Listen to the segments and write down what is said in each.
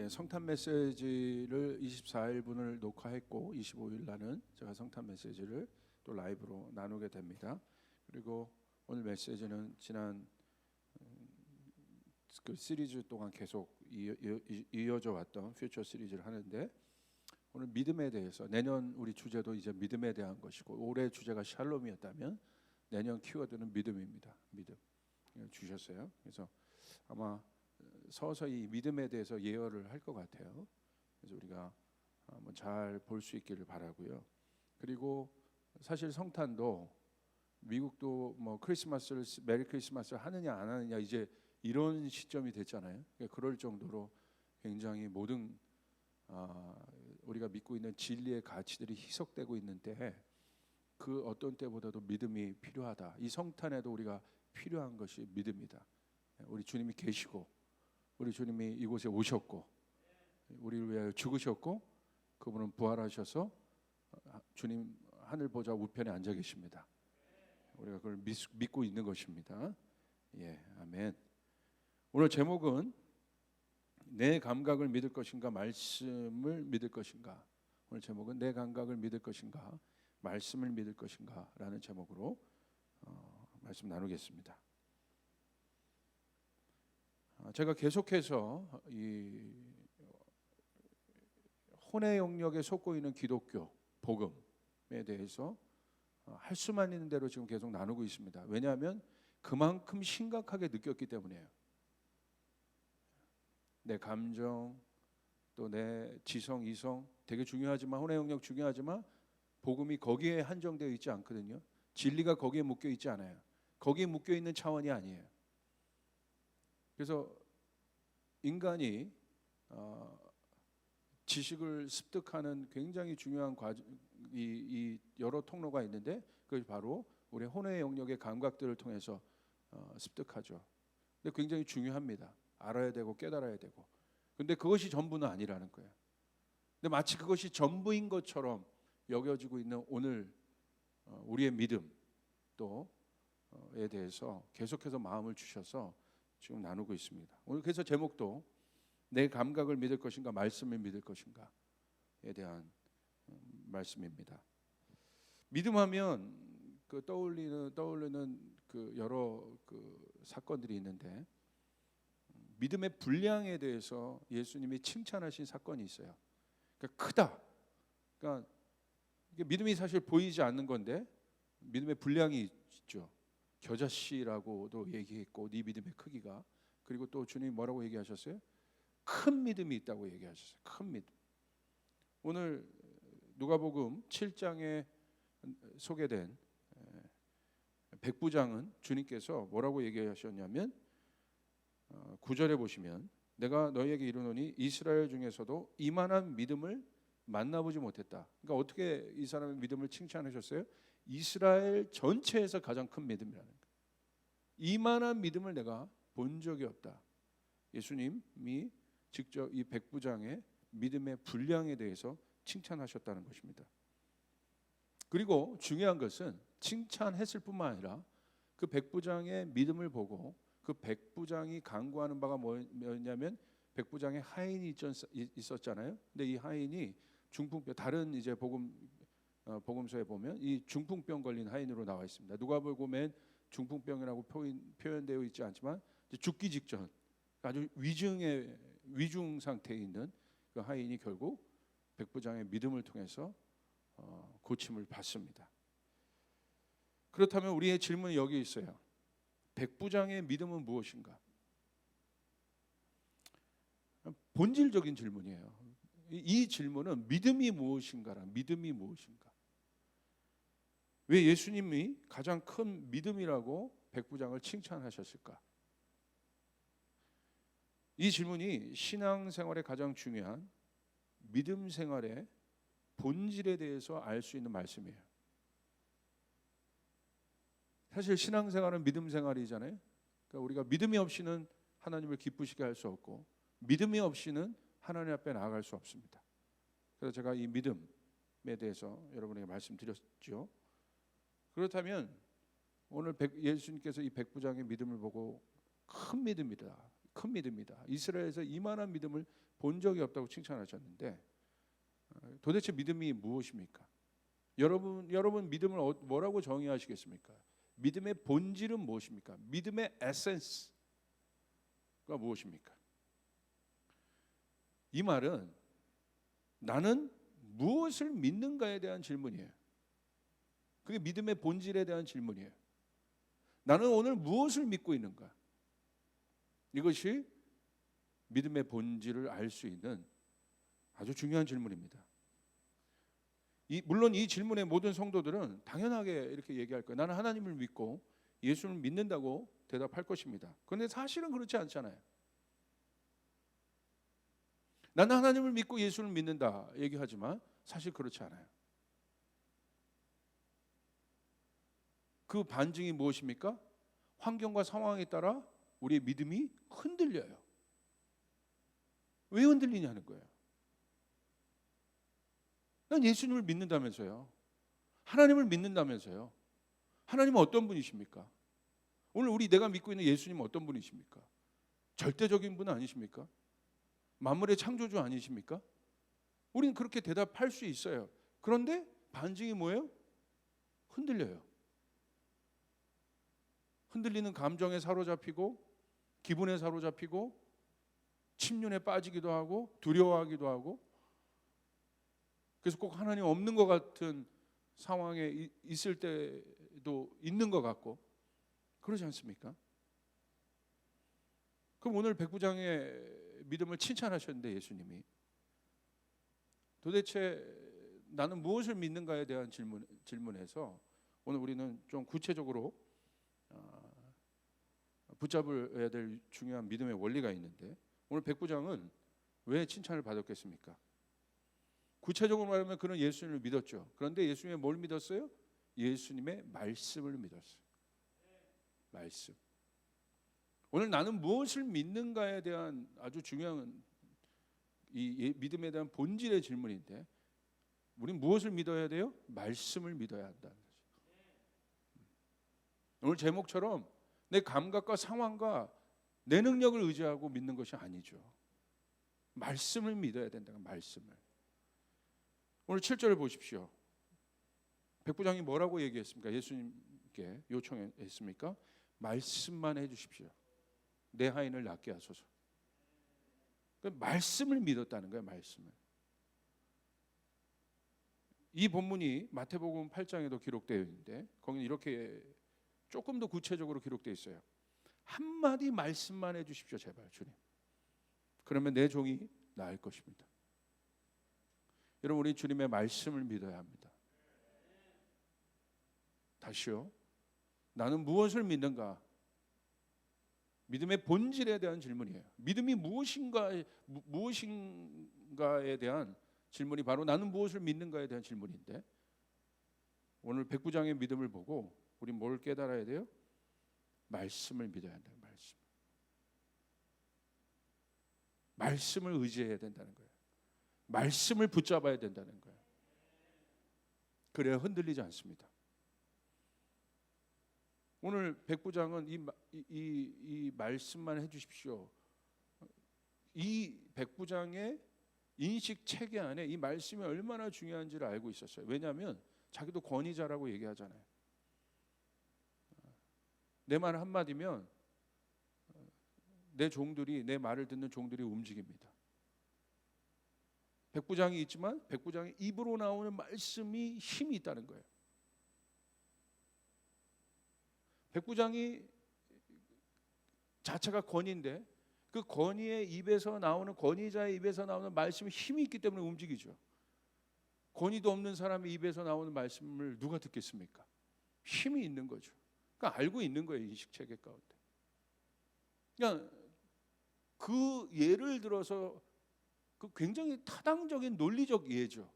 성탄 메시지를 24일분을 녹화했고 25일 날은 제가 성탄 메시지를 또 라이브로 나누게 됩니다. 그리고 오늘 메시지는 지난 그 시리즈 동안 계속 이어져 왔던 퓨처 시리즈를 하는데, 오늘 믿음에 대해서, 내년 우리 주제도 이제 믿음에 대한 것이고, 올해 주제가 샬롬이었다면 내년 키워드는 믿음입니다. 믿음 주셨어요. 그래서 아마 서서히 믿음에 대해서 예언을 할 것 같아요. 그래서 우리가 한번 잘 볼 수 있기를 바라고요. 그리고 사실 성탄도 미국도 뭐 크리스마스를 메리 크리스마스를 하느냐 안 하느냐 이제 이런 시점이 됐잖아요. 그럴 정도로 굉장히 모든 우리가 믿고 있는 진리의 가치들이 희석되고 있는 때에 그 어떤 때보다도 믿음이 필요하다. 이 성탄에도 우리가 필요한 것이 믿음이다. 우리 주님이 계시고, 우리 주님이 이곳에 오셨고, 우리를 위하여 죽으셨고, 그분은 부활하셔서 주님 하늘 보좌 우편에 앉아 계십니다. 우리가 그걸 믿고 있는 것입니다. 아멘. 오늘 제목은 내 감각을 믿을 것인가 말씀을 믿을 것인가. 오늘 제목은 내 감각을 믿을 것인가 말씀을 믿을 것인가 라는 제목으로 말씀 나누겠습니다. 제가 계속해서 이 혼의 영역에 속고 있는 기독교 복음에 대해서 할 수만 있는 대로 지금 계속 나누고 있습니다. 왜냐하면 그만큼 심각하게 느꼈기 때문이에요. 내 감정, 또 내 지성, 이성 되게 중요하지만, 혼의 영역 중요하지만 복음이 거기에 한정되어 있지 않거든요. 진리가 거기에 묶여 있지 않아요. 거기에 묶여 있는 차원이 아니에요. 그래서 인간이 지식을 습득하는 굉장히 중요한 이 여러 통로가 있는데, 그것이 바로 우리 혼의 영역의 감각들을 통해서 습득하죠. 근데 굉장히 중요합니다. 알아야 되고 깨달아야 되고. 근데 그것이 전부는 아니라는 거예요. 근데 마치 그것이 전부인 것처럼 여겨지고 있는 오늘 우리의 믿음 또에 대해서 계속해서 마음을 주셔서 지금 나누고 있습니다. 오늘 그래서 제목도 내 감각을 믿을 것인가 말씀을 믿을 것인가에 대한 말씀입니다. 믿음하면 그 떠올리는 그 여러 그 사건들이 있는데, 믿음의 분량에 대해서 예수님이 칭찬하신 사건이 있어요. 그러니까 크다. 그러니까 이게 믿음이 사실 보이지 않는 건데 믿음의 분량이 있죠. 겨자씨라고도 얘기했고, 네 믿음의 크기가. 그리고 또 주님이 뭐라고 얘기하셨어요? 큰 믿음이 있다고 얘기하셨어요. 큰 믿음. 오늘 누가복음 7장에 소개된 백부장은 주님께서 뭐라고 얘기하셨냐면, 9절에 보시면 내가 너희에게 이르노니 이스라엘 중에서도 이만한 믿음을 만나보지 못했다. 그러니까 어떻게 이 사람의 믿음을 칭찬하셨어요? 이스라엘 전체에서 가장 큰 믿음이라는 거예요. 이만한 믿음을 내가 본 적이 없다. 예수님이 직접 이 백부장의 믿음의 분량에 대해서 칭찬하셨다는 것입니다. 그리고 중요한 것은 칭찬했을 뿐만 아니라 그 백부장의 믿음을 보고 그 백부장이 간구하는 바가 뭐였냐면, 백부장의 하인이 있었잖아요. 근데 이 하인이 중풍병, 다른 이제 복음서에 보면 이 중풍병 걸린 하인으로 나와 있습니다. 누가복음엔 중풍병이라고 표현되어 있지 않지만 죽기 직전 아주 위중 상태에 있는 그 하인이 결국 백부장의 믿음을 통해서 고침을 받습니다. 그렇다면 우리의 질문이 여기 있어요. 백부장의 믿음은 무엇인가? 본질적인 질문이에요. 이 질문은 믿음이 무엇인가라. 믿음이 무엇인가? 왜 예수님이 가장 큰 믿음이라고 백부장을 칭찬하셨을까? 이 질문이 신앙생활에 가장 중요한 믿음 생활의 본질에 대해서 알 수 있는 말씀이에요. 사실 신앙생활은 믿음 생활이잖아요. 그러니까 우리가 믿음이 없이는 하나님을 기쁘시게 할 수 없고, 믿음이 없이는 하나님 앞에 나아갈 수 없습니다. 그래서 제가 이 믿음에 대해서 여러분에게 말씀드렸죠. 그렇다면 오늘 예수님께서 이 백부장의 믿음을 보고 큰 믿음이다, 큰 믿음이다. 이스라엘에서 이만한 믿음을 본 적이 없다고 칭찬하셨는데 도대체 믿음이 무엇입니까? 여러분 믿음을 뭐라고 정의하시겠습니까? 믿음의 본질은 무엇입니까? 믿음의 에센스가 무엇입니까? 이 말은 나는 무엇을 믿는가에 대한 질문이에요. 그게 믿음의 본질에 대한 질문이에요. 나는 오늘 무엇을 믿고 있는가? 이것이 믿음의 본질을 알 수 있는 아주 중요한 질문입니다. 물론 이 질문에 모든 성도들은 당연하게 이렇게 얘기할 거예요. 나는 하나님을 믿고 예수를 믿는다고 대답할 것입니다. 그런데 사실은 그렇지 않잖아요. 나는 하나님을 믿고 예수를 믿는다 얘기하지만 사실 그렇지 않아요. 그 반증이 무엇입니까? 환경과 상황에 따라 우리의 믿음이 흔들려요. 왜 흔들리냐는 거예요. 난 예수님을 믿는다면서요. 하나님을 믿는다면서요. 하나님은 어떤 분이십니까? 오늘 내가 믿고 있는 예수님은 어떤 분이십니까? 절대적인 분 아니십니까? 만물의 창조주 아니십니까? 우리는 그렇게 대답할 수 있어요. 그런데 반증이 뭐예요? 흔들려요. 흔들리는 감정에 사로잡히고 기분에 사로잡히고 침륜에 빠지기도 하고 두려워하기도 하고 그래서 꼭 하나님 없는 것 같은 상황에 있을 때도 있는 것 같고 그러지 않습니까? 그럼 오늘 백부장의 믿음을 칭찬하셨는데 예수님이 도대체 나는 무엇을 믿는가에 대한 질문에서 오늘 우리는 좀 구체적으로 붙잡아야 될 중요한 믿음의 원리가 있는데 오늘 백부장은 왜 칭찬을 받았겠습니까? 구체적으로 말하면 그는 예수님을 믿었죠. 그런데 예수님의 뭘 믿었어요? 예수님의 말씀을 믿었어요. 말씀. 오늘 나는 무엇을 믿는가에 대한 아주 중요한 이 믿음에 대한 본질의 질문인데 우리는 무엇을 믿어야 돼요? 말씀을 믿어야 한다는 거죠. 오늘 제목처럼 내 감각과 상황과 내 능력을 의지하고 믿는 것이 아니죠. 말씀을 믿어야 된다는 말씀을. 오늘 7절을 보십시오. 백부장이 뭐라고 얘기했습니까? 예수님께 요청했습니까? 말씀만 해주십시오. 내 하인을 낫게 하소서. 말씀을 믿었다는 거예요. 말씀을. 이 본문이 마태복음 8장에도 기록되어 있는데 거기는 이렇게 조금 더 구체적으로 기록되어 있어요. 한마디 말씀만 해주십시오. 제발 주님. 그러면 내 종이 나을 것입니다. 여러분 우리 주님의 말씀을 믿어야 합니다. 다시요. 나는 무엇을 믿는가? 믿음의 본질에 대한 질문이에요. 믿음이 무엇인가에 대한 질문이 바로 나는 무엇을 믿는가에 대한 질문인데 오늘 백부장의 믿음을 보고 우리 뭘 깨달아야 돼요? 말씀을 믿어야 한다. 말씀을 의지해야 된다는 거예요. 말씀을 붙잡아야 된다는 거예요. 그래야 흔들리지 않습니다. 오늘 백부장은 이 말씀만 해주십시오. 이 백부장의 인식 체계 안에 이 말씀이 얼마나 중요한지를 알고 있었어요. 왜냐하면 자기도 권위자라고 얘기하잖아요. 내 말 한마디면 내 종들이 내 말을 듣는 종들이 움직입니다. 백부장이 있지만 백부장의 입으로 나오는 말씀이 힘이 있다는 거예요. 백부장이 자체가 권위인데 그 권위의 입에서 나오는 권위자의 입에서 나오는 말씀이 힘이 있기 때문에 움직이죠. 권위도 없는 사람의 입에서 나오는 말씀을 누가 듣겠습니까? 힘이 있는 거죠. 그러니까 알고 있는 거예요. 인식 체계 가운데. 그냥 그 예를 들어서 그 굉장히 타당적인 논리적 예죠.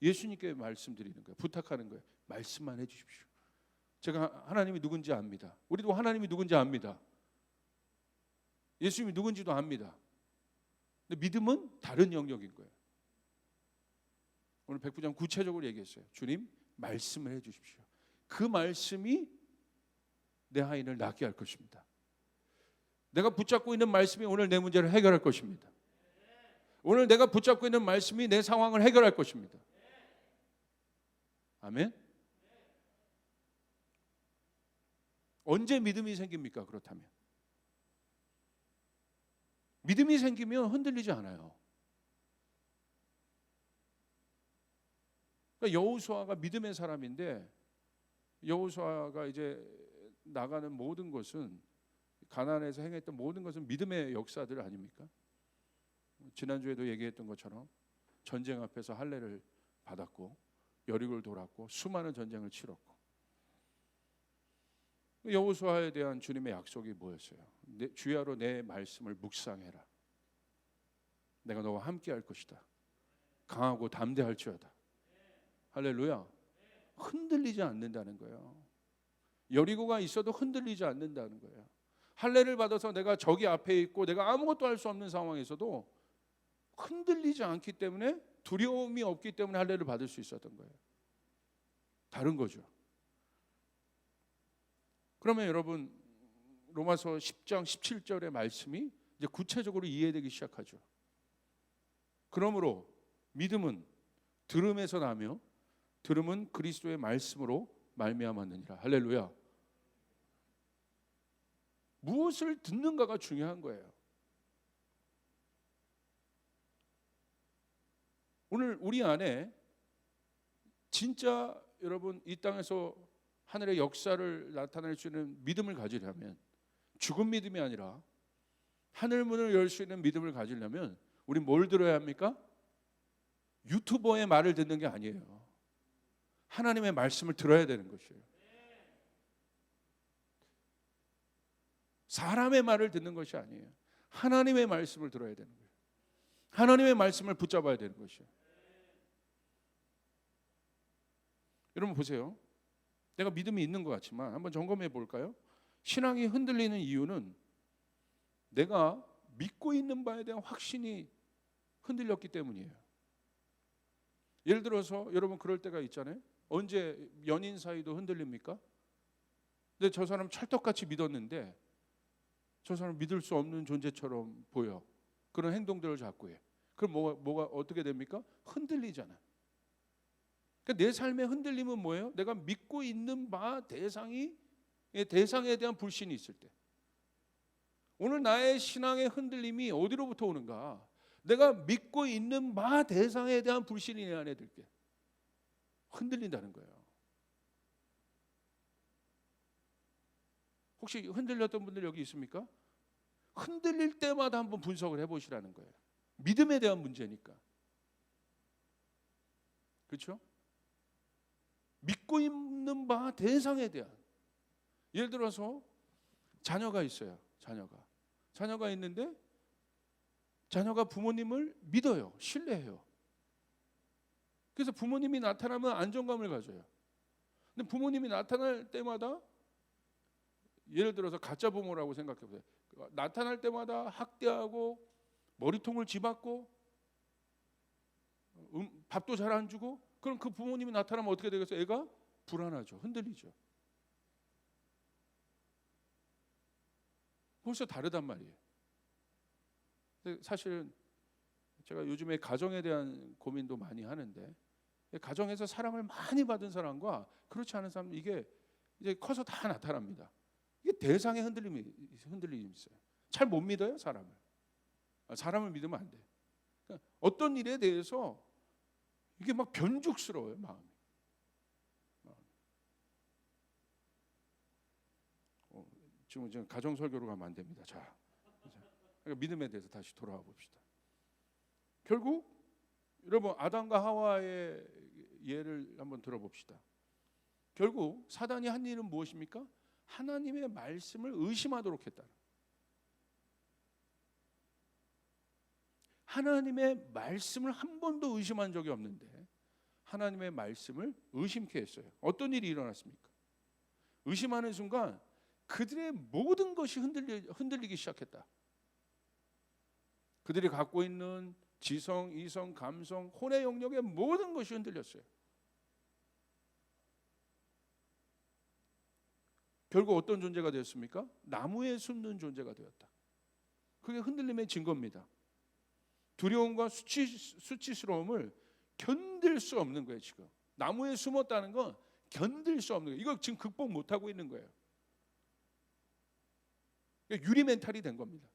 예수님께 말씀드리는 거예요. 부탁하는 거예요. 말씀만 해주십시오. 제가 하나님이 누군지 압니다. 우리도 하나님이 누군지 압니다. 예수님이 누군지도 압니다. 근데 믿음은 다른 영역인 거예요. 오늘 백부장 구체적으로 얘기했어요. 주님 말씀을 해주십시오. 그 말씀이 내 하인을 낫게 할 것입니다. 내가 붙잡고 있는 말씀이 오늘 내 문제를 해결할 것입니다. 오늘 내가 붙잡고 있는 말씀이 내 상황을 해결할 것입니다. 아멘. 언제 믿음이 생깁니까? 그렇다면 믿음이 생기면 흔들리지 않아요. 그러니까 여호수아가 믿음의 사람인데, 여호수아가 이제 나가는 모든 것은, 가나안에서 행했던 모든 것은 믿음의 역사들 아닙니까? 지난주에도 얘기했던 것처럼 전쟁 앞에서 할례를 받았고 여리고를 돌았고 수많은 전쟁을 치렀고, 여호수아에 대한 주님의 약속이 뭐였어요? 주야로 내 말씀을 묵상해라. 내가 너와 함께 할 것이다. 강하고 담대할지어다. 할렐루야. 흔들리지 않는다는 거예요. 여리고가 있어도 흔들리지 않는다는 거예요. 할례를 받아서 내가 저기 앞에 있고 내가 아무것도 할 수 없는 상황에서도 흔들리지 않기 때문에, 두려움이 없기 때문에 할례를 받을 수 있었던 거예요. 다른 거죠. 그러면 여러분, 로마서 10장 17절의 말씀이 이제 구체적으로 이해되기 시작하죠. 그러므로 믿음은 들음에서 나며 들음은 그리스도의 말씀으로 말미암았느니라. 할렐루야. 무엇을 듣는가가 중요한 거예요. 오늘 우리 안에 진짜 여러분 이 땅에서 하늘의 역사를 나타낼 수 있는 믿음을 가지려면, 죽은 믿음이 아니라 하늘 문을 열 수 있는 믿음을 가지려면 우리 뭘 들어야 합니까? 유튜버의 말을 듣는 게 아니에요. 하나님의 말씀을 들어야 되는 것이에요. 사람의 말을 듣는 것이 아니에요. 하나님의 말씀을 들어야 되는 거예요. 하나님의 말씀을 붙잡아야 되는 것이에요. 여러분 보세요. 내가 믿음이 있는 것 같지만 한번 점검해 볼까요? 신앙이 흔들리는 이유는 내가 믿고 있는 바에 대한 확신이 흔들렸기 때문이에요. 예를 들어서 여러분 그럴 때가 있잖아요. 언제 연인 사이도 흔들립니까? 근데 저 사람 찰떡같이 믿었는데 저 사람 믿을 수 없는 존재처럼 보여. 그런 행동들을 자꾸 해. 그럼 뭐가 어떻게 됩니까? 흔들리잖아. 그러니까 내 삶의 흔들림은 뭐예요? 내가 믿고 있는 바 대상에 대한 불신이 있을 때. 오늘 나의 신앙의 흔들림이 어디로부터 오는가? 내가 믿고 있는 바 대상에 대한 불신이 내 안에 들게 흔들린다는 거예요. 혹시 흔들렸던 분들 여기 있습니까? 흔들릴 때마다 한번 분석을 해보시라는 거예요. 믿음에 대한 문제니까. 그렇죠? 믿고 있는 바 대상에 대한. 예를 들어서 자녀가 있어요. 자녀가 있는데 자녀가 부모님을 믿어요. 신뢰해요. 그래서 부모님이 나타나면 안정감을 가져요. 근데 부모님이 나타날 때마다, 예를 들어서 가짜 부모라고 생각해 보세요. 나타날 때마다 학대하고 머리통을 쥐박고 밥도 잘 안 주고, 그럼 그 부모님이 나타나면 어떻게 되겠어요? 애가 불안하죠. 흔들리죠. 벌써 다르단 말이에요. 사실은 제가 요즘에 가정에 대한 고민도 많이 하는데, 가정에서 사랑을 많이 받은 사람과 그렇지 않은 사람, 이게 이제 커서 다 나타납니다. 이게 대상의 흔들림이 있어요. 잘 못 믿어요, 사람을. 사람을 믿으면 안 돼. 그러니까 어떤 일에 대해서 이게 막 변죽스러워요, 마음이. 지금 가정 설교로 가면 안 됩니다. 자, 그러니까 믿음에 대해서 다시 돌아와 봅시다. 결국 여러분 아담과 하와의 예를 한번 들어봅시다. 결국 사단이 한 일은 무엇입니까? 하나님의 말씀을 의심하도록 했다. 하나님의 말씀을 한 번도 의심한 적이 없는데 하나님의 말씀을 의심케 했어요. 어떤 일이 일어났습니까? 의심하는 순간 그들의 모든 것이 흔들리기 시작했다. 그들이 갖고 있는 지성, 이성, 감성, 혼의 영역의 모든 것이 흔들렸어요. 결국 어떤 존재가 되었습니까? 나무에 숨는 존재가 되었다. 그게 흔들림의 증거입니다. 두려움과 수치스러움을 견딜 수 없는 거예요. 지금 나무에 숨었다는 건 견딜 수 없는 거예요. 이거 지금 극복 못하고 있는 거예요. 유리 멘탈이 된 겁니다.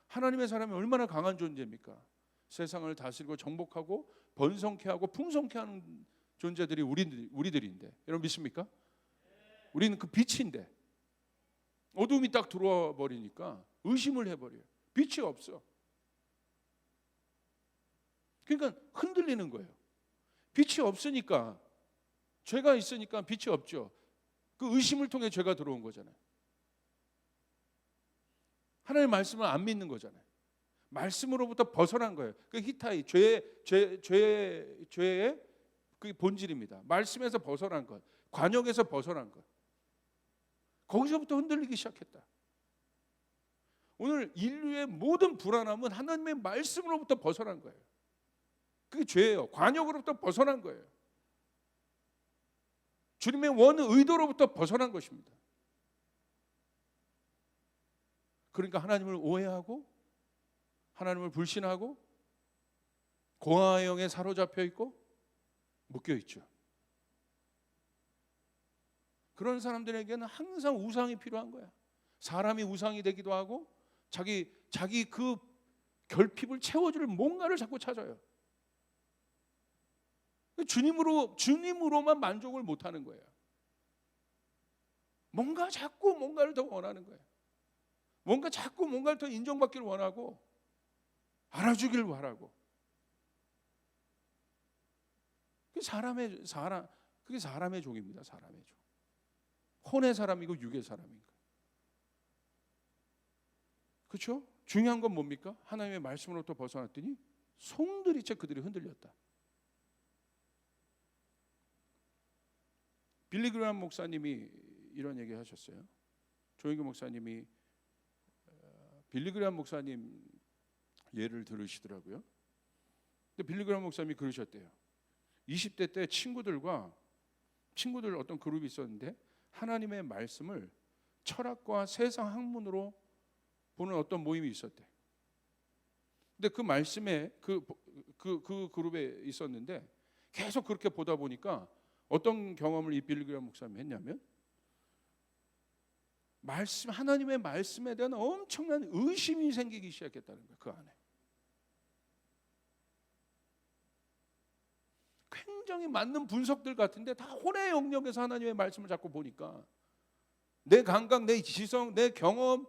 하나님의 사람이 얼마나 강한 존재입니까? 세상을 다스리고 정복하고 번성케 하고 풍성케 하는 존재들이 우리들인데, 여러분 믿습니까? 우리는 그 빛인데 어둠이 딱 들어와 버리니까 의심을 해버려요. 빛이 없어. 그러니까 흔들리는 거예요. 빛이 없으니까, 죄가 있으니까 빛이 없죠. 그 의심을 통해 죄가 들어온 거잖아요. 하나님의 말씀을 안 믿는 거잖아요. 말씀으로부터 벗어난 거예요. 그 히타이, 죄의 그 본질입니다. 말씀에서 벗어난 것, 관역에서 벗어난 것. 거기서부터 흔들리기 시작했다. 오늘 인류의 모든 불안함은 하나님의 말씀으로부터 벗어난 거예요. 그게 죄예요. 관역으로부터 벗어난 거예요. 주님의 원 의도로부터 벗어난 것입니다. 그러니까 하나님을 오해하고 하나님을 불신하고 공허의 영에 사로잡혀 있고 묶여 있죠. 그런 사람들에게는 항상 우상이 필요한 거야. 사람이 우상이 되기도 하고 자기 그 결핍을 채워줄 뭔가를 자꾸 찾아요. 주님으로만 만족을 못하는 거예요. 자꾸 뭔가를 더 원하는 거예요. 자꾸 뭔가를 더 인정받기를 원하고 알아주기를 바라고. 그게 사람의 종입니다. 사람의 종. 혼의 사람이고 육의 사람인 거예요. 그렇죠? 중요한 건 뭡니까? 하나님의 말씀으로부터 벗어났더니 송두리째 그들이 흔들렸다. 빌리 그레이엄 목사님이 이런 얘기 하셨어요. 조영규 목사님이 빌리 그레이엄 목사님 예를 들으시더라고요. 근데 빌리 그레이엄 목사님이 그러셨대요. 20대 때 친구들 어떤 그룹이 있었는데 하나님의 말씀을 철학과 세상 학문으로 보는 어떤 모임이 있었대. 근데 그 말씀에 그 그룹에 있었는데 계속 그렇게 보다 보니까 어떤 경험을 이 빌리 그레이엄 목사님이 했냐면 하나님의 말씀에 대한 엄청난 의심이 생기기 시작했다는 거예요. 그 안에 굉장히 맞는 분석들 같은데 다 혼의 영역에서 하나님의 말씀을 자꾸 보니까 내 감각, 내 지성, 내 경험,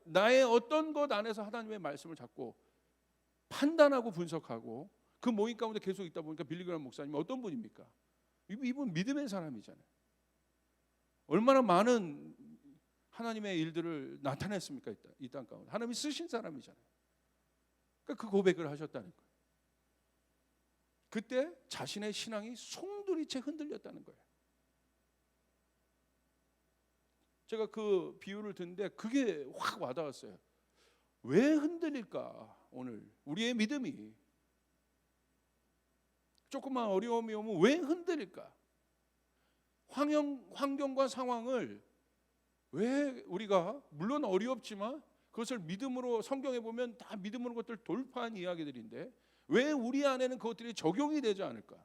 나의 어떤 것 안에서 하나님의 말씀을 자꾸 판단하고 분석하고 그 모임 가운데 계속 있다 보니까 빌리 그레이엄 목사님이 어떤 분입니까? 이분 믿음의 사람이잖아요. 얼마나 많은 하나님의 일들을 나타냈습니까? 이 땅 가운데 하나님이 쓰신 사람이잖아요. 그러니까 그 고백을 하셨다는 거예요. 그때 자신의 신앙이 송두리째 흔들렸다는 거예요. 제가 그 비유를 듣는데 그게 확 와닿았어요. 왜 흔들릴까? 오늘 우리의 믿음이 조금만 어려움이 오면 왜 흔들릴까? 환경과 상황을 왜 우리가 물론 어렵지만 그것을 믿음으로 성경에 보면 다 믿음으로 그것들 돌파한 이야기들인데 왜 우리 안에는 그것들이 적용이 되지 않을까?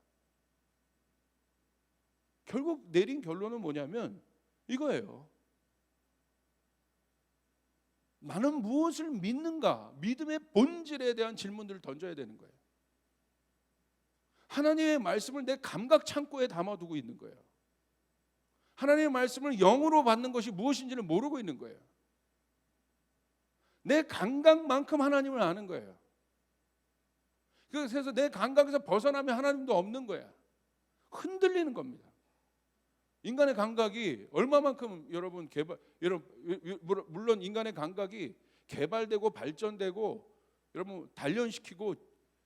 결국 내린 결론은 뭐냐면 이거예요. 나는 무엇을 믿는가? 믿음의 본질에 대한 질문들을 던져야 되는 거예요. 하나님의 말씀을 내 감각 창고에 담아두고 있는 거예요. 하나님의 말씀을 영으로 받는 것이 무엇인지를 모르고 있는 거예요. 내 감각만큼 하나님을 아는 거예요. 그래서 내 감각에서 벗어나면 하나님도 없는 거야. 흔들리는 겁니다. 인간의 감각이 얼마만큼 물론 인간의 감각이 개발되고 발전되고 여러분 단련시키고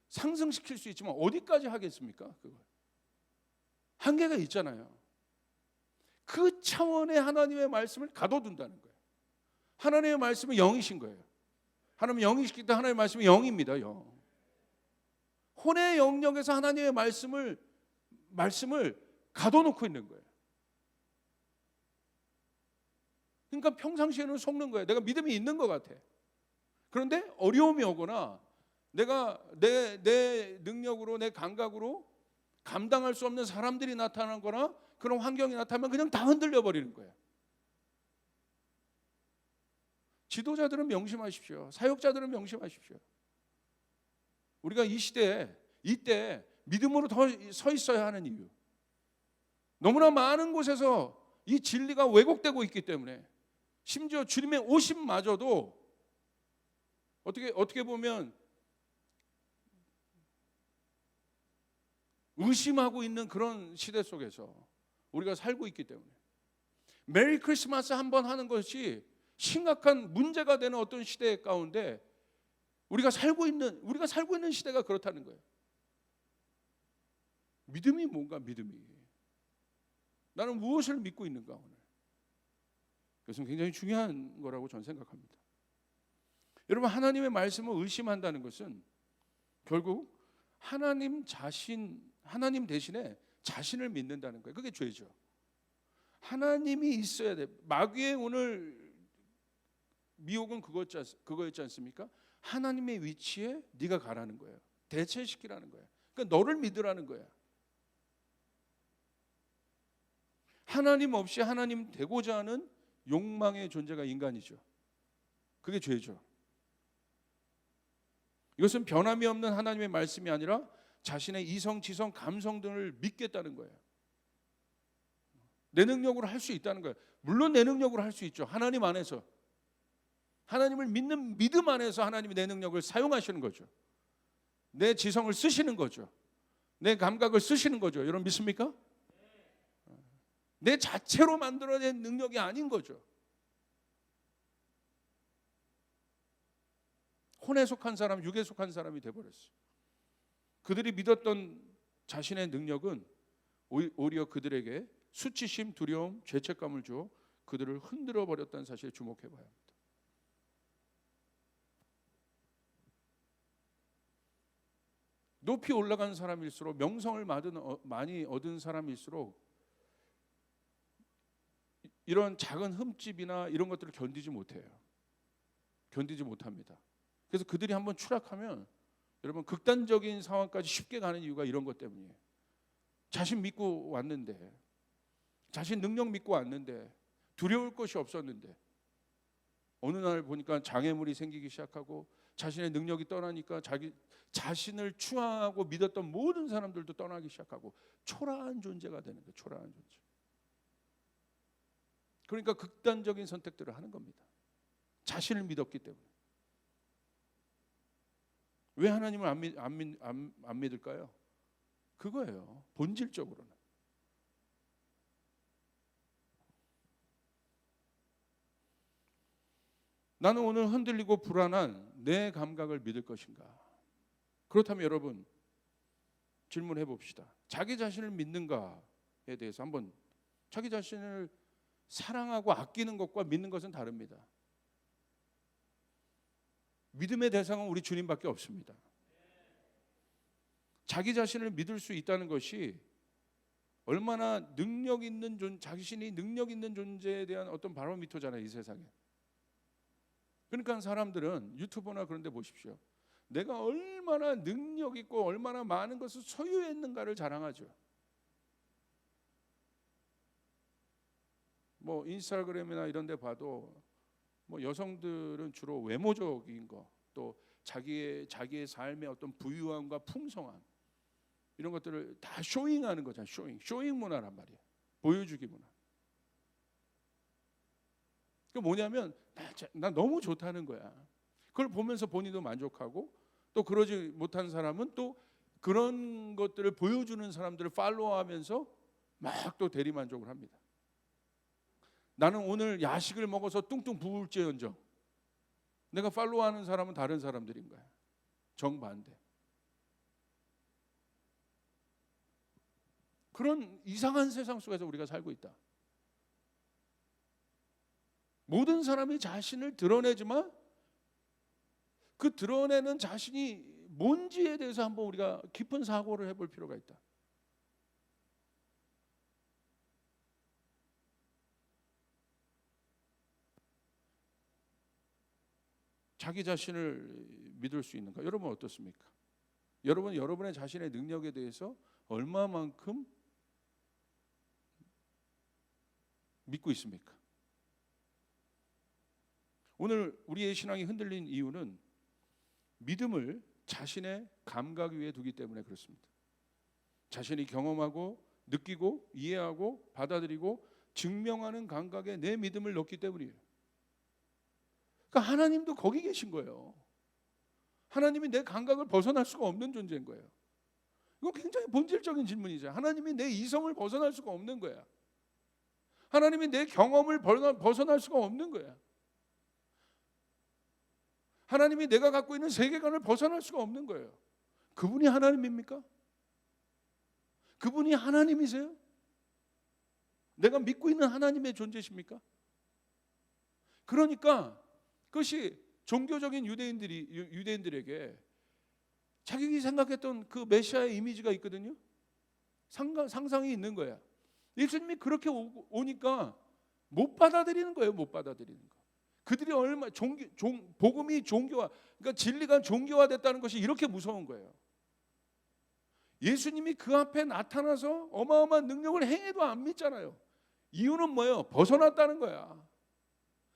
상승시킬 수 있지만 어디까지 하겠습니까? 그걸 한계가 있잖아요. 그 차원의 하나님의 말씀을 가둬둔다는 거예요. 하나님의 말씀은 영이신 거예요. 하나님은 영이시기 때문에 하나님의 말씀은 영입니다. 영. 혼의 영역에서 하나님의 말씀을 가둬놓고 있는 거예요. 그러니까 평상시에는 속는 거야. 내가 믿음이 있는 것 같아. 그런데 어려움이 오거나 내가 내 능력으로, 내 감각으로 감당할 수 없는 사람들이 나타나거나 그런 환경이 나타나면 그냥 다 흔들려 버리는 거야. 지도자들은 명심하십시오. 사역자들은 명심하십시오. 우리가 이 시대에 이때 믿음으로 더 서 있어야 하는 이유, 너무나 많은 곳에서 이 진리가 왜곡되고 있기 때문에, 심지어 주님의 오심마저도 어떻게 보면 의심하고 있는 그런 시대 속에서 우리가 살고 있기 때문에, 메리 크리스마스 한번 하는 것이 심각한 문제가 되는 어떤 시대 가운데 우리가 살고 있는 시대가 그렇다는 거예요. 믿음이 뭔가, 믿음이 나는 무엇을 믿고 있는가 오늘. 그것은 굉장히 중요한 거라고 저는 생각합니다. 여러분, 하나님의 말씀을 의심한다는 것은 결국 하나님 대신에 자신을 믿는다는 거예요. 그게 죄죠. 하나님이 있어야 돼. 마귀의 오늘 미혹은 그거였지 않습니까? 하나님의 위치에 네가 가라는 거예요. 대체시키라는 거예요. 그러니까 너를 믿으라는 거야. 하나님 없이 하나님 되고자 하는 욕망의 존재가 인간이죠. 그게 죄죠. 이것은 변함이 없는 하나님의 말씀이 아니라 자신의 이성, 지성, 감성 등을 믿겠다는 거예요. 내 능력으로 할 수 있다는 거예요. 물론 내 능력으로 할 수 있죠. 하나님 안에서, 하나님을 믿는 믿음 안에서 하나님이 내 능력을 사용하시는 거죠. 내 지성을 쓰시는 거죠. 내 감각을 쓰시는 거죠. 여러분 믿습니까? 내 자체로 만들어낸 능력이 아닌 거죠. 혼에 속한 사람, 육에 속한 사람이 돼버렸어요. 그들이 믿었던 자신의 능력은 오히려 그들에게 수치심, 두려움, 죄책감을 주어 그들을 흔들어 버렸다는 사실에 주목해 봐야 합니다. 높이 올라간 사람일수록, 명성을 많이 얻은 사람일수록 이런 작은 흠집이나 이런 것들을 견디지 못해요. 견디지 못합니다. 그래서 그들이 한번 추락하면 여러분 극단적인 상황까지 쉽게 가는 이유가 이런 것 때문이에요. 자신 믿고 왔는데, 자신 능력 믿고 왔는데, 두려울 것이 없었는데 어느 날 보니까 장애물이 생기기 시작하고 자신의 능력이 떠나니까 자신을 추앙하고 믿었던 모든 사람들도 떠나기 시작하고 초라한 존재가 되는 거예요. 초라한 존재. 그러니까 극단적인 선택들을 하는 겁니다. 자신을 믿었기 때문에. 왜 하나님을 안 믿을까요? 그거예요. 본질적으로는. 나는 오늘 흔들리고 불안한 내 감각을 믿을 것인가? 그렇다면 여러분 질문해 봅시다. 자기 자신을 믿는가에 대해서 한번, 자기 자신을 사랑하고 아끼는 것과 믿는 것은 다릅니다. 믿음의 대상은 우리 주님밖에 없습니다. 자기 자신을 믿을 수 있다는 것이 얼마나 자신이 능력 있는 존재에 대한 어떤 바로미터잖아요, 이 세상에. 그러니까 사람들은 유튜브나 그런 데 보십시오. 내가 얼마나 능력 있고 얼마나 많은 것을 소유했는가를 자랑하죠. 뭐 인스타그램이나 이런 데 봐도 뭐 여성들은 주로 외모적인 거, 또 자기의 삶의 어떤 부유함과 풍성함, 이런 것들을 다 쇼잉하는 거잖아요. 쇼잉 문화란 말이에요. 보여주기 문화. 그 뭐냐면 나 너무 좋다는 거야. 그걸 보면서 본인도 만족하고, 또 그러지 못한 사람은 또 그런 것들을 보여주는 사람들을 팔로우하면서 막 또 대리만족을 합니다. 나는 오늘 야식을 먹어서 뚱뚱 부을지언정 내가 팔로우하는 사람은 다른 사람들인 거야. 정반대. 그런 이상한 세상 속에서 우리가 살고 있다. 모든 사람이 자신을 드러내지만 그 드러내는 자신이 뭔지에 대해서 한번 우리가 깊은 사고를 해볼 필요가 있다. 자기 자신을 믿을 수 있는가? 여러분 어떻습니까? 여러분 여러분의 자신의 능력에 대해서 얼마만큼 믿고 있습니까? 오늘 우리의 신앙이 흔들린 이유는 믿음을 자신의 감각 위에 두기 때문에 그렇습니다. 자신이 경험하고 느끼고 이해하고 받아들이고 증명하는 감각에 내 믿음을 넣기 때문이에요. 그러니까 하나님도 거기 계신 거예요. 하나님이 내 감각을 벗어날 수가 없는 존재인 거예요. 이거 굉장히 본질적인 질문이죠. 하나님이 내 이성을 벗어날 수가 없는 거야. 하나님이 내 경험을 벗어날 수가 없는 거야. 하나님이 내가 갖고 있는 세계관을 벗어날 수가 없는 거예요. 그분이 하나님입니까? 그분이 하나님이세요? 내가 믿고 있는 하나님의 존재십니까? 그러니까 그것이 종교적인 유대인들에게 자기가 생각했던 그 메시아의 이미지가 있거든요. 상상이 있는 거야. 예수님이 그렇게 오니까 못 받아들이는 거예요. 못 받아들이는 거. 그들이 얼마 복음이 종교화, 그러니까 진리가 종교화됐다는 것이 이렇게 무서운 거예요. 예수님이 그 앞에 나타나서 어마어마한 능력을 행해도 안 믿잖아요. 이유는 뭐예요? 벗어났다는 거야.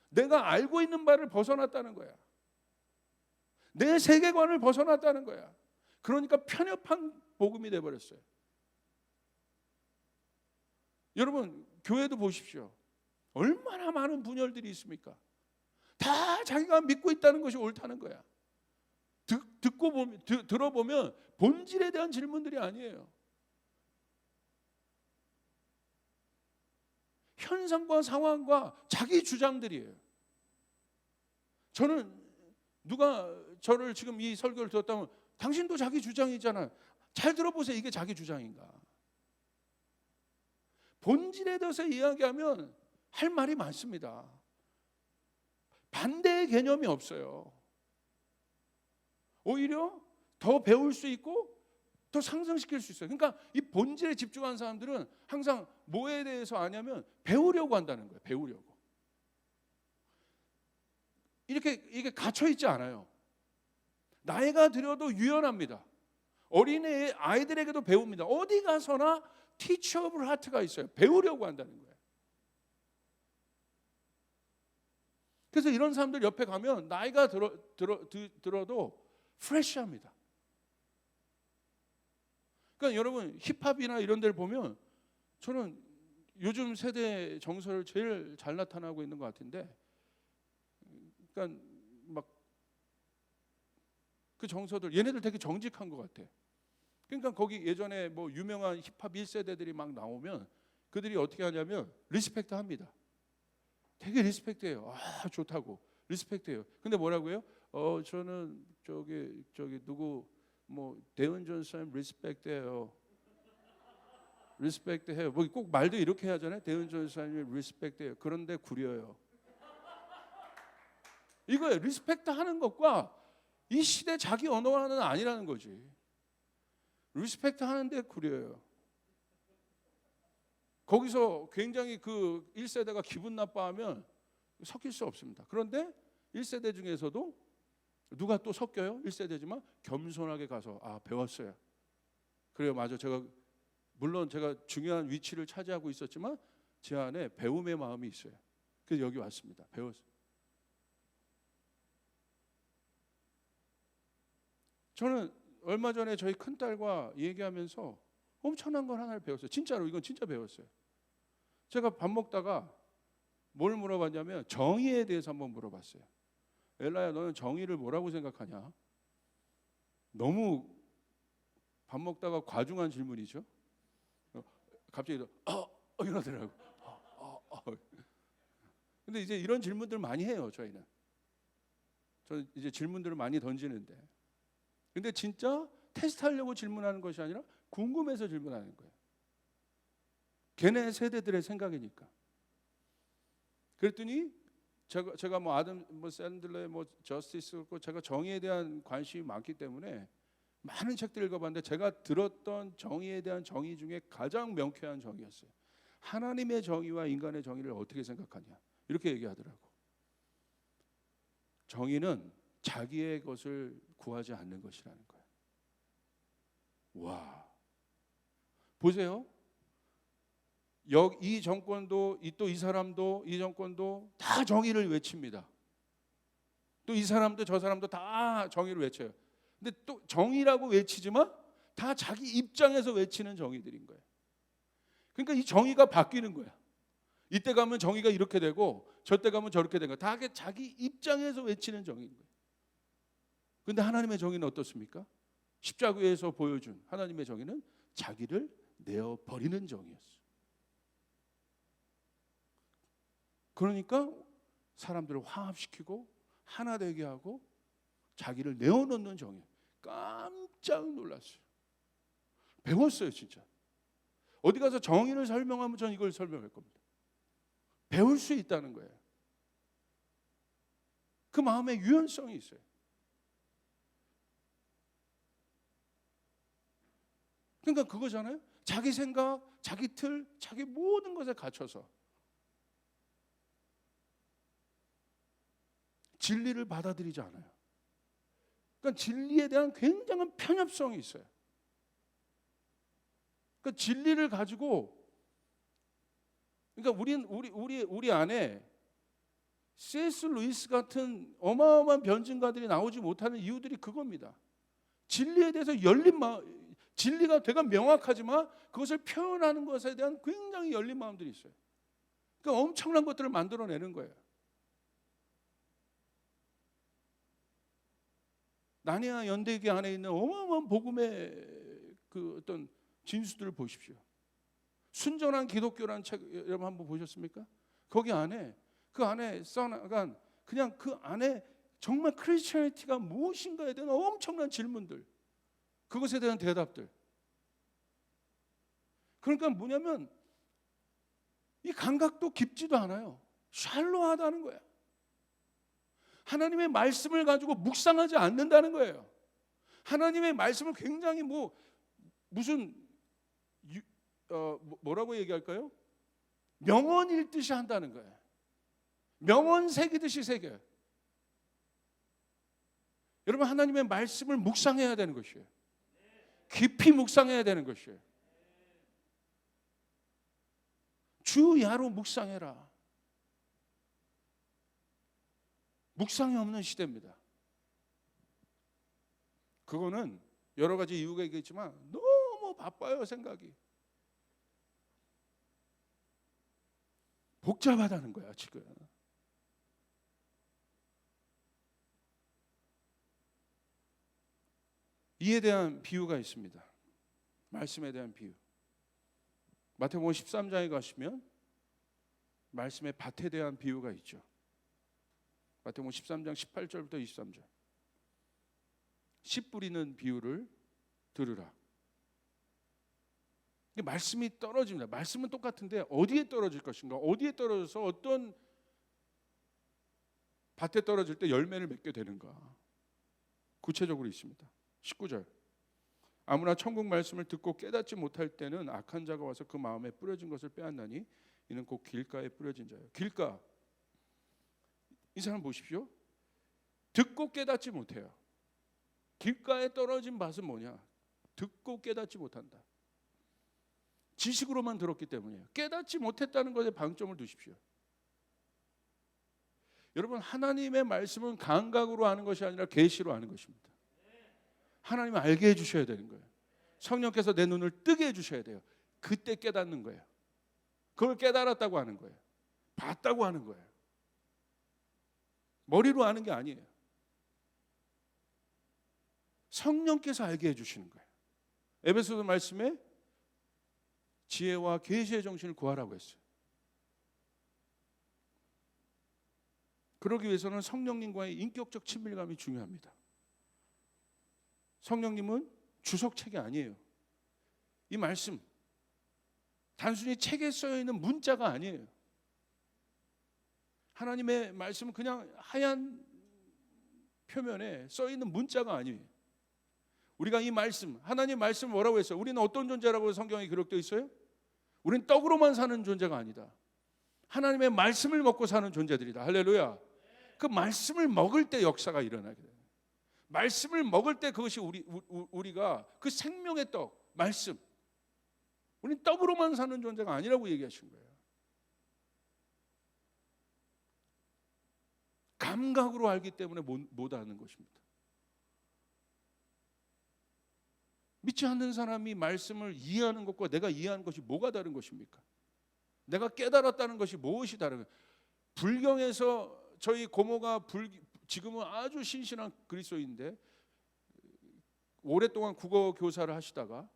내가 알고 있는 바를 벗어났다는 거야. 내 세계관을 벗어났다는 거야. 그러니까 편협한 복음이 돼버렸어요. 여러분 교회도 보십시오. 얼마나 많은 분열들이 있습니까? 다 자기가 믿고 있다는 것이 옳다는 거야. 들어보면 본질에 대한 질문들이 아니에요. 현상과 상황과 자기 주장들이에요. 저는 누가 저를 지금 이 설교를 들었다면 당신도 자기 주장이잖아. 잘 들어보세요. 이게 자기 주장인가? 본질에 대해서 이야기하면 할 말이 많습니다. 반대의 개념이 없어요. 오히려 더 배울 수 있고 더 상승시킬 수 있어요. 그러니까 이 본질에 집중한 사람들은 항상 뭐에 대해서 아냐면 배우려고 한다는 거예요. 배우려고. 이게 갇혀 있지 않아요. 나이가 들어도 유연합니다. 어린애 아이들에게도 배웁니다. 어디 가서나 티처블 하트가 있어요. 배우려고 한다는 거예요. 그래서 이런 사람들 옆에 가면 나이가 들어도 프레시합니다. 그러니까 여러분 힙합이나 이런 데를 보면 저는 요즘 세대 정서를 제일 잘 나타나고 있는 것 같은데, 그러니까 막 그 정서들 얘네들 되게 정직한 것 같아. 그러니까 거기 예전에 뭐 유명한 힙합 1세대들이 막 나오면 그들이 어떻게 하냐면 리스펙트 합니다. 되게 리스펙트해요. 아 좋다고 리스펙트해요. 근데 뭐라고요? 저는 저기 누구 뭐 대은전 쌤 리스펙트해요. 리스펙트해요. 뭐 꼭 말도 이렇게 하잖아요. 대은전 쌤이 리스펙트해요. 그런데 구려요. 이거예요. 리스펙트 하는 것과 이 시대 자기 언어화는 아니라는 거지. 리스펙트 하는데 구려요. 거기서 굉장히 그 1세대가 기분 나빠하면 섞일 수 없습니다. 그런데 1세대 중에서도 누가 또 섞여요? 1세대지만 겸손하게 가서 배웠어요. 그래요. 맞아. 물론 제가 중요한 위치를 차지하고 있었지만 제 안에 배움의 마음이 있어요. 그래서 여기 왔습니다. 배웠어요. 저는 얼마 전에 저희 큰딸과 얘기하면서 엄청난 걸 하나를 배웠어요. 진짜로 이건 진짜 배웠어요. 제가 밥 먹다가 뭘 물어봤냐면 정의에 대해서 한번 물어봤어요. 엘라야, 너는 정의를 뭐라고 생각하냐? 너무 밥 먹다가 과중한 질문이죠. 갑자기 이러더라고. 근데 이제 이런 질문들 많이 해요. 저희는 이제 질문들을 많이 던지는데, 근데 진짜 테스트하려고 질문하는 것이 아니라 궁금해서 질문하는 거예요. 걔네 세대들의 생각이니까. 그랬더니 제가 뭐 아담 샌들러의 저스티스 그렇고 제가 정의에 대한 관심이 많기 때문에 많은 책들을 읽어봤는데 제가 들었던 정의에 대한 정의 중에 가장 명쾌한 정의였어요. 하나님의 정의와 인간의 정의를 어떻게 생각하냐, 이렇게 얘기하더라고. 정의는 자기의 것을 구하지 않는 것이라는 거예요. 와, 보세요. 이 정권도 또 이 사람도 이 정권도 다 정의를 외칩니다. 또 이 사람도 저 사람도 다 정의를 외쳐요. 근데 또 정의라고 외치지만 다 자기 입장에서 외치는 정의들인 거예요. 그러니까 이 정의가 바뀌는 거야. 이때 가면 정의가 이렇게 되고 저때 가면 저렇게 되는 거야. 다 자기 입장에서 외치는 정의인 거예요. 그런데 하나님의 정의는 어떻습니까? 십자가에서 보여준 하나님의 정의는 자기를 내어버리는 정의였어요. 그러니까 사람들을 화합시키고 하나 되게 하고 자기를 내어놓는 정의. 깜짝 놀랐어요. 배웠어요, 진짜. 어디 가서 정의를 설명하면 전 이걸 설명할 겁니다. 배울 수 있다는 거예요. 그 마음에 유연성이 있어요. 그러니까 그거잖아요. 자기 생각, 자기 틀, 자기 모든 것에 갇혀서 진리를 받아들이지 않아요. 그러니까 진리에 대한 굉장한 편협성이 있어요. 그러니까 진리를 가지고, 그러니까 우리 안에 C.S. 루이스 같은 어마어마한 변증가들이 나오지 못하는 이유들이 그겁니다. 진리에 대해서 열린 마음, 진리가 되게 명확하지만 그것을 표현하는 것에 대한 굉장히 열린 마음들이 있어요. 그러니까 엄청난 것들을 만들어내는 거예요. 나니아 연대기 안에 있는 어마어마한 복음의 그 어떤 진수들을 보십시오. 순전한 기독교라는 책 여러분 한번 보셨습니까? 거기 안에 그 안에 써나간 그냥 그 안에 정말 크리스천리티가 무엇인가에 대한 엄청난 질문들, 그것에 대한 대답들. 그러니까 뭐냐면 이 감각도 깊지도 않아요. 샬로하다는 거야. 하나님의 말씀을 가지고 묵상하지 않는다는 거예요. 하나님의 말씀을 굉장히 무슨 뭐라고 얘기할까요? 명언 읽듯이 한다는 거예요. 명언 새기듯이 새겨요. 여러분, 하나님의 말씀을 묵상해야 되는 것이에요. 깊이 묵상해야 되는 것이에요. 주야로 묵상해라. 묵상이 없는 시대입니다. 그거는 여러 가지 이유가 있겠지만 너무 바빠요, 생각이. 복잡하다는 거야, 지금. 이에 대한 비유가 있습니다. 말씀에 대한 비유. 마태복음 13장에 가시면 말씀의 밭에 대한 비유가 있죠. 마태복음 13장 18절부터 23절. 씨 뿌리는 비유를 들으라. 말씀이 떨어집니다. 말씀은 똑같은데 어디에 떨어질 것인가? 어디에 떨어져서 어떤 밭에 떨어질 때 열매를 맺게 되는가? 구체적으로 있습니다. 19절. 아무나 천국 말씀을 듣고 깨닫지 못할 때는 악한 자가 와서 그 마음에 뿌려진 것을 빼앗나니 이는 곧 길가에 뿌려진 자예요. 길가. 이 사람 보십시오. 듣고 깨닫지 못해요. 길가에 떨어진 밭은 뭐냐? 듣고 깨닫지 못한다. 지식으로만 들었기 때문이에요. 깨닫지 못했다는 것에 방점을 두십시오. 여러분, 하나님의 말씀은 감각으로 하는 것이 아니라 계시로 하는 것입니다. 하나님을 알게 해주셔야 되는 거예요. 성령께서 내 눈을 뜨게 해주셔야 돼요. 그때 깨닫는 거예요. 그걸 깨달았다고 하는 거예요. 봤다고 하는 거예요. 머리로 아는 게 아니에요. 성령께서 알게 해주시는 거예요. 에베소서 말씀에 지혜와 계시의 정신을 구하라고 했어요. 그러기 위해서는 성령님과의 인격적 친밀감이 중요합니다. 성령님은 주석책이 아니에요. 이 말씀 단순히 책에 쓰여 있는 문자가 아니에요. 하나님의 말씀은 그냥 하얀 표면에 써 있는 문자가 아니에요. 우리가 이 말씀, 하나님 말씀 뭐라고 했어요? 우리는 어떤 존재라고 성경에 기록되어 있어요? 우리는 떡으로만 사는 존재가 아니다. 하나님의 말씀을 먹고 사는 존재들이다. 할렐루야. 그 말씀을 먹을 때 역사가 일어나게 돼요. 말씀을 먹을 때 그것이 우리가 그 생명의 떡, 말씀. 우리는 떡으로만 사는 존재가 아니라고 얘기하신 거예요. 감각으로 알기 때문에 못 아는 것입니다. 믿지 않는 사람이 말씀을 이해하는 것과 내가 이해하는 것이 뭐가 다른 것입니까? 내가 깨달았다는 것이 무엇이 다른 거예요? 불경에서 저희 고모가 지금은 아주 신실한 그리스도인데 오랫동안 국어 교사를 하시다가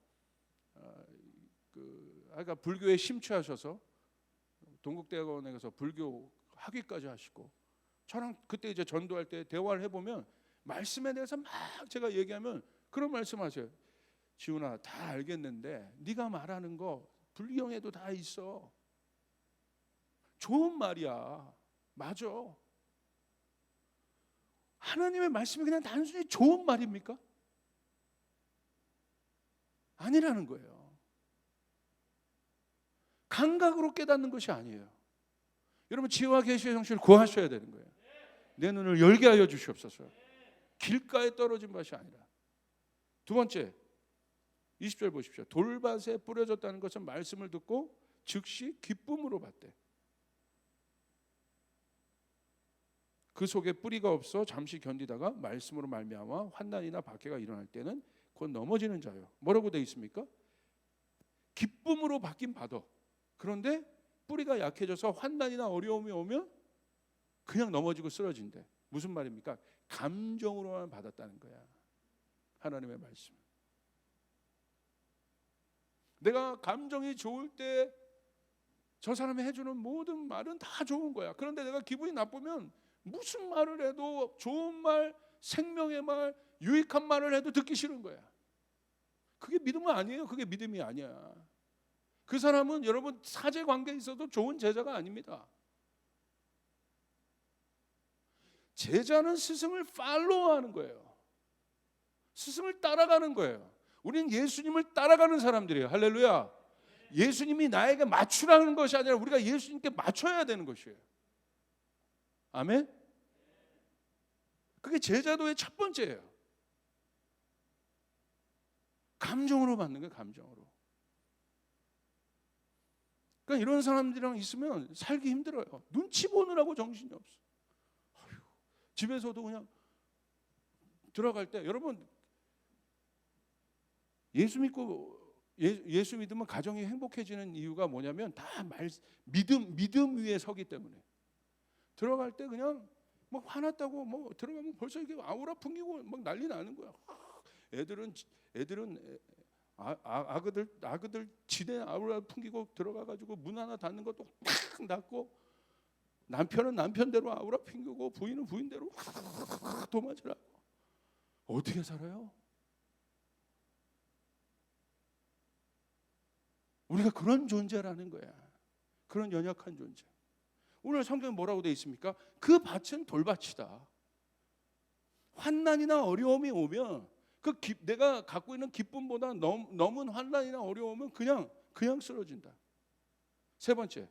그러니까 불교에 심취하셔서 동국대학원에 가서 불교 학위까지 하시고 저랑 그때 이제 전도할 때 대화를 해보면 말씀에 대해서 막 제가 얘기하면 그런 말씀하세요. 지훈아, 다 알겠는데 네가 말하는 거 불경에도 다 있어. 좋은 말이야. 맞아. 하나님의 말씀이 그냥 단순히 좋은 말입니까? 아니라는 거예요. 감각으로 깨닫는 것이 아니에요. 여러분 지혜와 계시의 성실을 구하셔야 되는 거예요. 내 눈을 열게 하여 주시옵소서. 길가에 떨어진 것이 아니라. 두 번째 20절 보십시오. 돌밭에 뿌려졌다는 것은 말씀을 듣고 즉시 기쁨으로 받되 그 속에 뿌리가 없어 잠시 견디다가 말씀으로 말미암아 환난이나 박해가 일어날 때는 곧 넘어지는 자요. 뭐라고 되어 있습니까? 기쁨으로 받긴 받아. 그런데 뿌리가 약해져서 환난이나 어려움이 오면 그냥 넘어지고 쓰러진대. 무슨 말입니까? 감정으로만 받았다는 거야. 하나님의 말씀. 내가 감정이 좋을 때 저 사람이 해주는 모든 말은 다 좋은 거야. 그런데 내가 기분이 나쁘면 무슨 말을 해도 좋은 말, 생명의 말, 유익한 말을 해도 듣기 싫은 거야. 그게 믿음은 아니에요. 그게 믿음이 아니야. 그 사람은 여러분 사제 관계에 있어도 좋은 제자가 아닙니다. 제자는 스승을 팔로우하는 거예요. 스승을 따라가는 거예요. 우리는 예수님을 따라가는 사람들이에요. 할렐루야. 예수님이 나에게 맞추라는 것이 아니라 우리가 예수님께 맞춰야 되는 것이에요. 아멘. 그게 제자도의 첫 번째예요. 감정으로 받는 거예요. 감정으로. 그러니까 이런 사람들이랑 있으면 살기 힘들어요. 눈치 보느라고 정신이 없어. 집에서도 그냥 들어갈 때 여러분 예수 믿으면 가정이 행복해지는 이유가 뭐냐면 다 믿음 위에 서기 때문에. 들어갈 때 그냥 막 화났다고 뭐 들어가면 벌써 이게 아우라 풍기고 막 난리 나는 거야. 애들은 아그들 지대 아우라 풍기고 들어가가지고 문 하나 닫는 것도 탁 닫고 남편은 남편대로 아우라 풍기고 부인은 부인대로 도마질하고 어떻게 살아요? 우리가 그런 존재라는 거야. 그런 연약한 존재. 오늘 성경에 뭐라고 되어 있습니까? 그 밭은 돌밭이다. 환난이나 어려움이 오면 내가 갖고 있는 기쁨보다 넘은 환난이나 어려움은 그냥 쓰러진다. 세 번째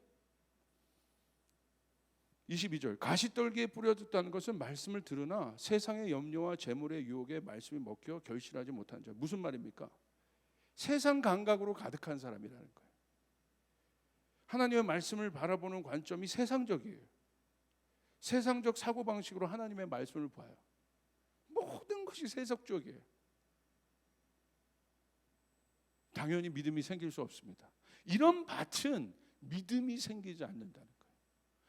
22절 가시떨기에 뿌려졌다는 것은 말씀을 들으나 세상의 염려와 재물의 유혹에 말씀이 먹혀 결실하지 못한 자. 무슨 말입니까? 세상 감각으로 가득한 사람이라는 거예요. 하나님의 말씀을 바라보는 관점이 세상적이에요. 세상적 사고방식으로 하나님의 말씀을 봐요. 모든 것이 세속적이에요. 당연히 믿음이 생길 수 없습니다. 이런 밭은 믿음이 생기지 않는다는 거예요.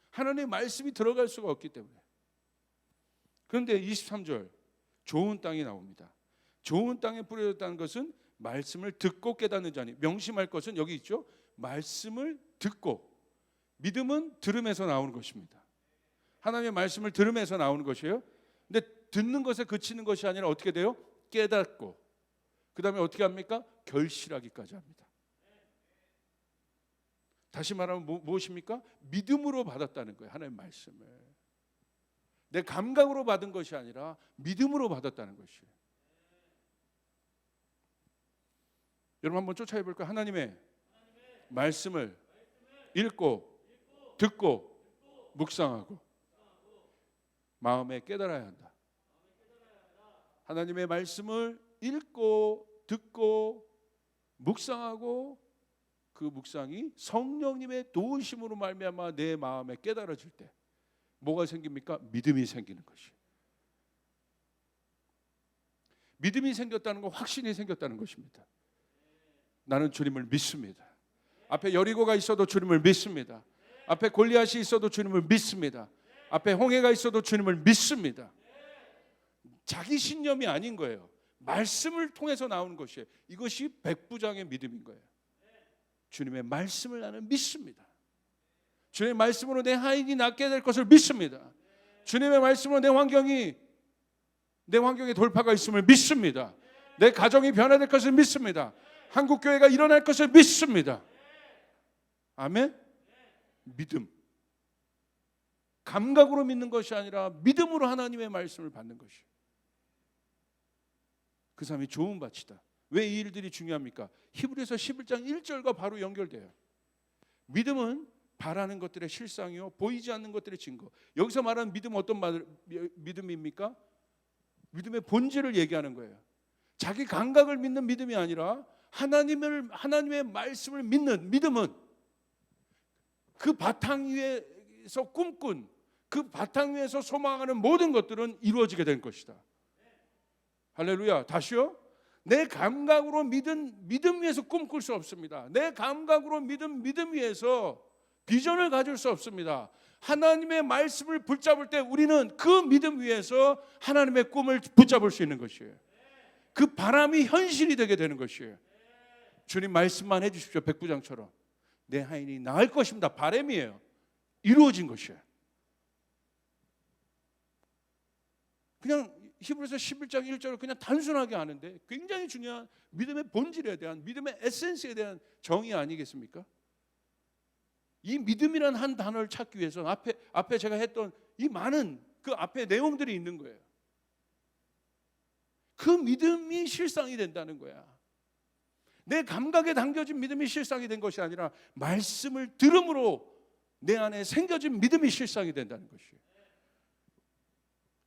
하나님의 말씀이 들어갈 수가 없기 때문에. 그런데 23절 좋은 땅이 나옵니다. 좋은 땅에 뿌려졌다는 것은 말씀을 듣고 깨닫는 자니. 명심할 것은 여기 있죠. 말씀을 듣고. 믿음은 들음에서 나오는 것입니다. 하나님의 말씀을 들음에서 나오는 것이에요. 근데 듣는 것에 그치는 것이 아니라 어떻게 돼요? 깨닫고 그 다음에 어떻게 합니까? 결실하기까지 합니다. 다시 말하면 무엇입니까? 믿음으로 받았다는 거예요. 하나님의 말씀을 내 감각으로 받은 것이 아니라 믿음으로 받았다는 것이에요. 여러분 한번 쫓아해 볼까요? 하나님의 말씀을 읽고 듣고 묵상하고 마음에 깨달아야 한다. 하나님의 말씀을 읽고 듣고 묵상하고 그 묵상이 성령님의 도우심으로 말미암아 내 마음에 깨달아질 때 뭐가 생깁니까? 믿음이 생기는 것이에요. 믿음이 생겼다는 건 확신이 생겼다는 것입니다. 나는 주님을 믿습니다. 앞에 여리고가 있어도 주님을 믿습니다. 앞에 골리앗이 있어도 주님을 믿습니다. 앞에 홍해가 있어도 주님을 믿습니다. 자기 신념이 아닌 거예요. 말씀을 통해서 나오는 것이에요. 이것이 백부장의 믿음인 거예요. 주님의 말씀을 나는 믿습니다. 주님의 말씀으로 내 하인이 낫게 될 것을 믿습니다. 주님의 말씀으로 내 환경에 돌파가 있음을 믿습니다. 내 가정이 변화될 것을 믿습니다. 한국교회가 일어날 것을 믿습니다. 아멘? 믿음. 감각으로 믿는 것이 아니라 믿음으로 하나님의 말씀을 받는 것이에요. 그 사람이 좋은 밭이다. 왜 이 일들이 중요합니까? 히브리서 11장 1절과 바로 연결돼요. 믿음은 바라는 것들의 실상이요 보이지 않는 것들의 증거. 여기서 말하는 믿음은 어떤 믿음입니까? 믿음의 본질을 얘기하는 거예요. 자기 감각을 믿는 믿음이 아니라 하나님의 말씀을 믿는 믿음은 그 바탕 위에서 꿈꾼 그 바탕 위에서 소망하는 모든 것들은 이루어지게 될 것이다. 할렐루야. 다시요. 내 감각으로 믿은 믿음 위에서 꿈꿀 수 없습니다. 내 감각으로 믿은 믿음 위에서 비전을 가질 수 없습니다. 하나님의 말씀을 붙잡을 때 우리는 그 믿음 위에서 하나님의 꿈을 붙잡을 수 있는 것이에요. 그 바람이 현실이 되게 되는 것이에요. 주님 말씀만 해주십시오. 백부장처럼 내 하인이 나을 것입니다. 바람이에요. 이루어진 것이에요. 그냥 히브리서 11장 1절을 그냥 단순하게 아는데 굉장히 중요한 믿음의 본질에 대한 믿음의 에센스에 대한 정의 아니겠습니까? 이 믿음이란 한 단어를 찾기 위해서 앞에 제가 했던 이 많은 그 앞에 내용들이 있는 거예요. 그 믿음이 실상이 된다는 거야. 내 감각에 담겨진 믿음이 실상이 된 것이 아니라 말씀을 들음으로 내 안에 생겨진 믿음이 실상이 된다는 것이에요.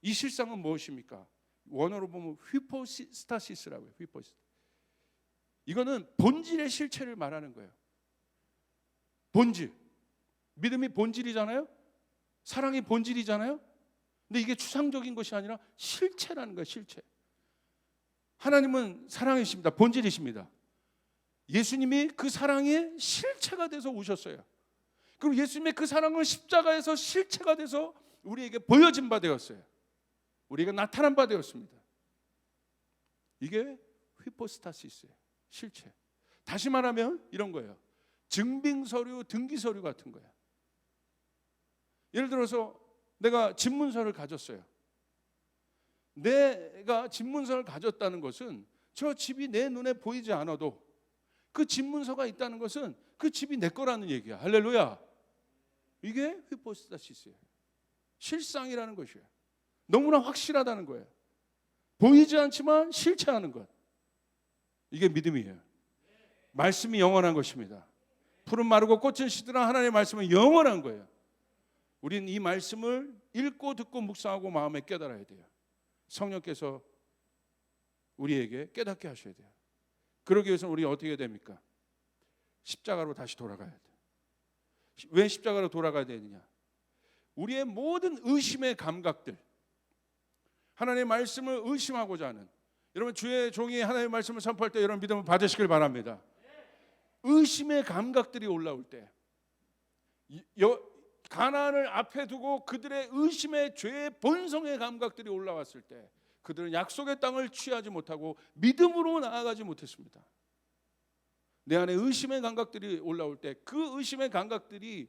이 실상은 무엇입니까? 원어로 보면 휘포스타시스라고요. 이거는 본질의 실체를 말하는 거예요. 본질. 믿음이 본질이잖아요. 사랑이 본질이잖아요. 근데 이게 추상적인 것이 아니라 실체라는 거예요. 실체. 하나님은 사랑이십니다. 본질이십니다. 예수님이 그 사랑의 실체가 돼서 오셨어요. 그리고 예수님의 그 사랑은 십자가에서 실체가 돼서 우리에게 보여진 바 되었어요. 우리가 나타난 바 되었습니다. 이게 휘포스타시스예요. 실체. 다시 말하면 이런 거예요. 증빙서류, 등기서류 같은 거예요. 예를 들어서 내가 집문서를 가졌어요. 내가 집문서를 가졌다는 것은 저 집이 내 눈에 보이지 않아도 그 집문서가 있다는 것은 그 집이 내 거라는 얘기야. 할렐루야. 이게 휘포스타시스예요. 실상이라는 것이에요. 너무나 확실하다는 거예요. 보이지 않지만 실체하는 것. 이게 믿음이에요. 말씀이 영원한 것입니다. 푸른 마르고 꽃은 시드나 하나님의 말씀은 영원한 거예요. 우리는 이 말씀을 읽고 듣고 묵상하고 마음에 깨달아야 돼요. 성령께서 우리에게 깨닫게 하셔야 돼요. 그러기 위해서는 우리가 어떻게 해야 됩니까? 십자가로 다시 돌아가야 돼요. 왜 십자가로 돌아가야 되느냐? 우리의 모든 의심의 감각들, 하나님의 말씀을 의심하고자 하는, 여러분 주의 종이 하나님의 말씀을 선포할 때 여러분 믿음을 받으시길 바랍니다. 의심의 감각들이 올라올 때, 가나안을 앞에 두고 그들의 의심의 죄의 본성의 감각들이 올라왔을 때 그들은 약속의 땅을 취하지 못하고 믿음으로 나아가지 못했습니다. 내 안에 의심의 감각들이 올라올 때 그 의심의 감각들이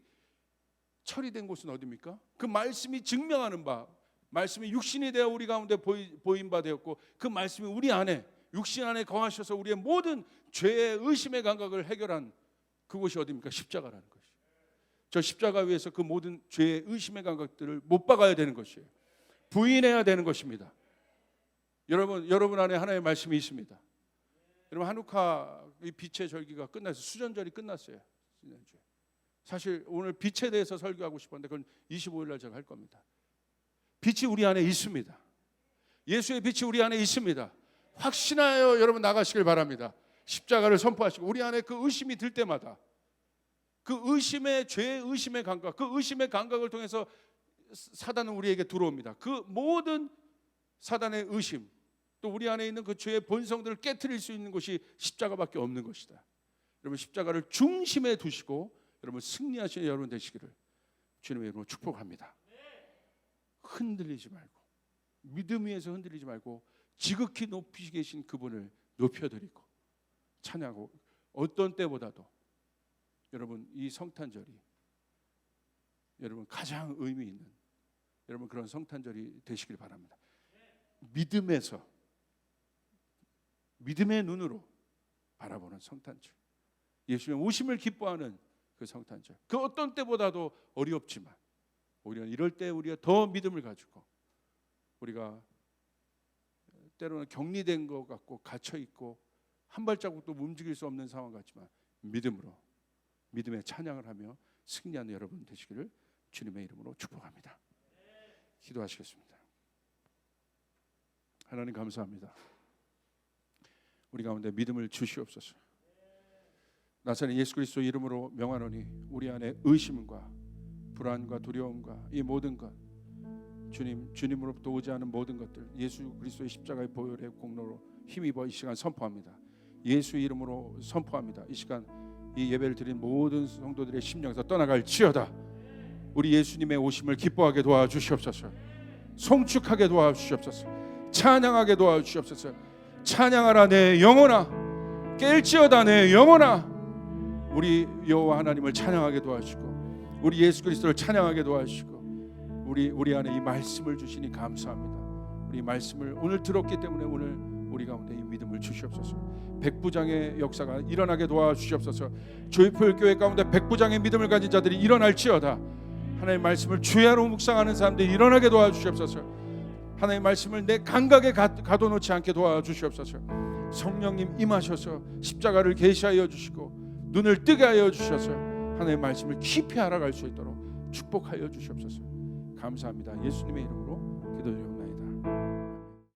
처리된 곳은 어디입니까? 그 말씀이 증명하는 바, 말씀이 육신이 되어 우리 가운데 보인 바 되었고 그 말씀이 우리 안에 육신 안에 거하셔서 우리의 모든 죄의 의심의 감각을 해결한 그곳이 어디입니까? 십자가라는 것이에요. 저 십자가 위에서 그 모든 죄의 의심의 감각들을 못 박아야 되는 것이에요. 부인해야 되는 것입니다. 여러분 안에 하나님의 말씀이 있습니다. 여러분 한우카 빛의 절기가 끝나서 수전절이 끝났어요. 지난주에. 사실 오늘 빛에 대해서 설교하고 싶었는데 그건 25일 날 제가 할 겁니다. 빛이 우리 안에 있습니다. 예수의 빛이 우리 안에 있습니다. 확신하여 여러분 나가시길 바랍니다. 십자가를 선포하시고 우리 안에 그 의심이 들 때마다 그 의심의 죄의 의심의 감각, 그 의심의 감각을 통해서 사단은 우리에게 들어옵니다. 그 모든 사단의 의심, 또 우리 안에 있는 그 죄의 본성들을 깨트릴 수 있는 것이 십자가밖에 없는 것이다. 여러분 십자가를 중심에 두시고 여러분 승리하시는 여러분 되시기를 주님의 이름으로 축복합니다. 흔들리지 말고, 믿음 위에서 흔들리지 말고 지극히 높이 계신 그분을 높여드리고 찬양하고, 어떤 때보다도 여러분 이 성탄절이 여러분 가장 의미 있는 여러분 그런 성탄절이 되시길 바랍니다. 믿음에서, 믿음의 눈으로 바라보는 성탄절, 예수님의 오심을 기뻐하는 그 성탄절, 그 어떤 때보다도 어렵지만 오히려 이럴 때 우리가 더 믿음을 가지고, 우리가 때로는 격리된 것 같고 갇혀있고 한 발자국도 움직일 수 없는 상황 같지만 믿음으로, 믿음의 찬양을 하며 승리하는 여러분 되시기를 주님의 이름으로 축복합니다. 기도하시겠습니다. 하나님 감사합니다. 우리 가운데 믿음을 주시옵소서. 나사렛 예수 그리스도 이름으로 명하노니 우리 안에 의심과 불안과 두려움과 이 모든 것, 주님으로부터 오지 않은 모든 것들 예수 그리스도의 십자가의 보혈의 공로로 힘입어 이 시간 선포합니다. 예수 이름으로 선포합니다. 이 시간 이 예배를 드린 모든 성도들의 심령에서 떠나갈지어다. 우리 예수님의 오심을 기뻐하게 도와주시옵소서. 송축하게 도와주시옵소서. 찬양하게 도와주시옵소서. 찬양하라 내 영혼아, 깰지어다 내 영혼아. 우리 여호와 하나님을 찬양하게 도와주시고 우리 예수 그리스도를 찬양하게 도와주시고 우리 안에 이 말씀을 주시니 감사합니다. 우리 말씀을 오늘 들었기 때문에 오늘 우리 가운데 이 믿음을 주시옵소서. 백부장의 역사가 일어나게 도와주시옵소서. 조이풀 교회 가운데 백부장의 믿음을 가진 자들이 일어날지어다. 하나님의 말씀을 주야로 묵상하는 사람들이 일어나게 도와주시옵소서. 하나님의 말씀을 내 감각에 가둬놓지 않게 도와주시옵소서. 성령님 임하셔서 십자가를 계시하여 주시고 눈을 뜨게 하여 주셔서 하나님의 말씀을 깊이 알아갈 수 있도록 축복하여 주시옵소서. 감사합니다. 예수님의 이름으로 기도드립니다.